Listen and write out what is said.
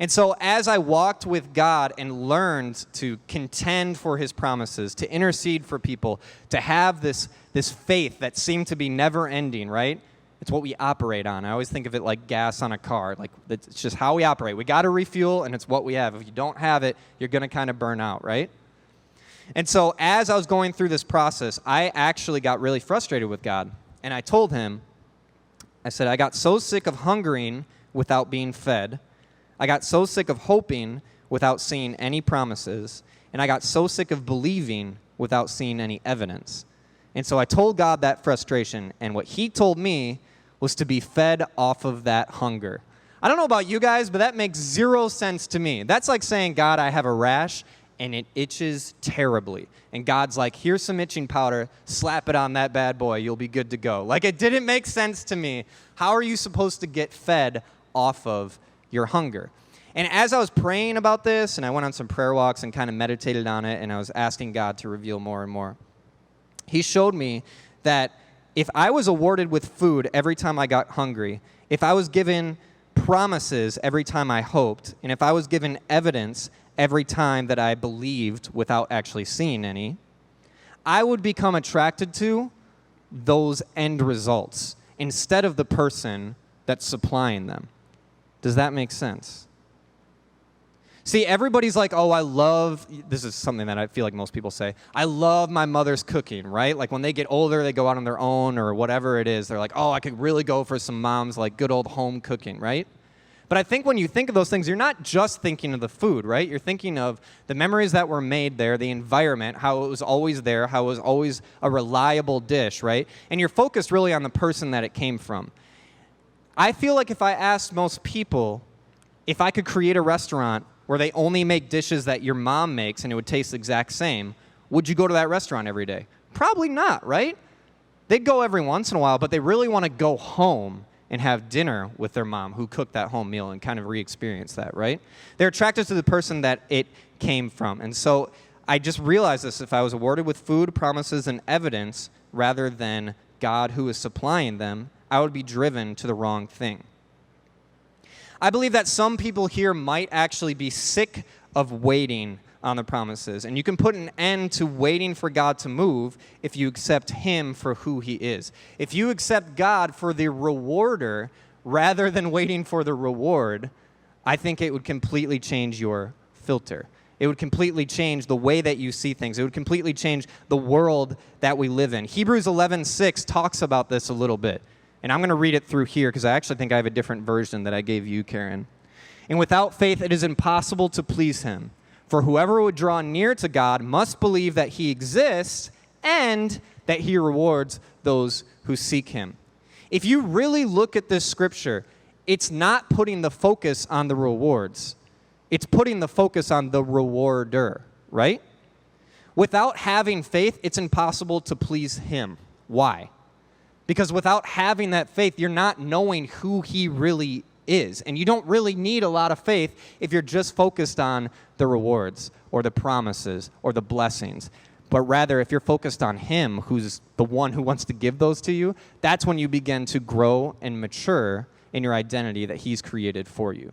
And so as I walked with God and learned to contend for his promises, to intercede for people, to have this faith that seemed to be never ending, right? It's what we operate on. I always think of it like gas on a car. Like, it's just how we operate. We got to refuel, and it's what we have. If you don't have it, you're going to kind of burn out, right? And so as I was going through this process, I actually got really frustrated with God. And I told him, I said, I got so sick of hungering without being fed. I got so sick of hoping without seeing any promises. And I got so sick of believing without seeing any evidence. And so I told God that frustration. And what he told me was to be fed off of that hunger. I don't know about you guys, but that makes zero sense to me. That's like saying, God, I have a rash and it itches terribly. And God's like, here's some itching powder, slap it on that bad boy, you'll be good to go. Like, it didn't make sense to me. How are you supposed to get fed off of your hunger? And as I was praying about this, and I went on some prayer walks and kind of meditated on it, and I was asking God to reveal more and more, he showed me that if I was awarded with food every time I got hungry, if I was given promises every time I hoped, and if I was given evidence every time that I believed without actually seeing any, I would become attracted to those end results instead of the person that's supplying them. Does that make sense? See, everybody's like, oh, this is something that I feel like most people say, I love my mother's cooking, right? Like when they get older, they go out on their own or whatever it is. They're like, oh, I could really go for some mom's like good old home cooking, right? But I think when you think of those things, you're not just thinking of the food, right? You're thinking of the memories that were made there, the environment, how it was always there, how it was always a reliable dish, right? And you're focused really on the person that it came from. I feel like if I asked most people if I could create a restaurant where they only make dishes that your mom makes and it would taste the exact same, would you go to that restaurant every day? Probably not, right? They'd go every once in a while, but they really want to go home and have dinner with their mom who cooked that home meal and kind of re-experience that, right? They're attracted to the person that it came from. And so I just realized this: if I was awarded with food, promises, and evidence rather than God who is supplying them, I would be driven to the wrong thing. I believe that some people here might actually be sick of waiting on the promises. And you can put an end to waiting for God to move if you accept him for who he is. If you accept God for the rewarder rather than waiting for the reward, I think it would completely change your filter. It would completely change the way that you see things. It would completely change the world that we live in. Hebrews 11:6 talks about this a little bit. And I'm going to read it through here because I actually think I have a different version that I gave you, Karen. And without faith, it is impossible to please him. For whoever would draw near to God must believe that he exists and that he rewards those who seek him. If you really look at this scripture, it's not putting the focus on the rewards. It's putting the focus on the rewarder, right? Without having faith, it's impossible to please him. Why? Because without having that faith, you're not knowing who he really is. And you don't really need a lot of faith if you're just focused on the rewards or the promises or the blessings. But rather, if you're focused on him, who's the one who wants to give those to you, that's when you begin to grow and mature in your identity that he's created for you.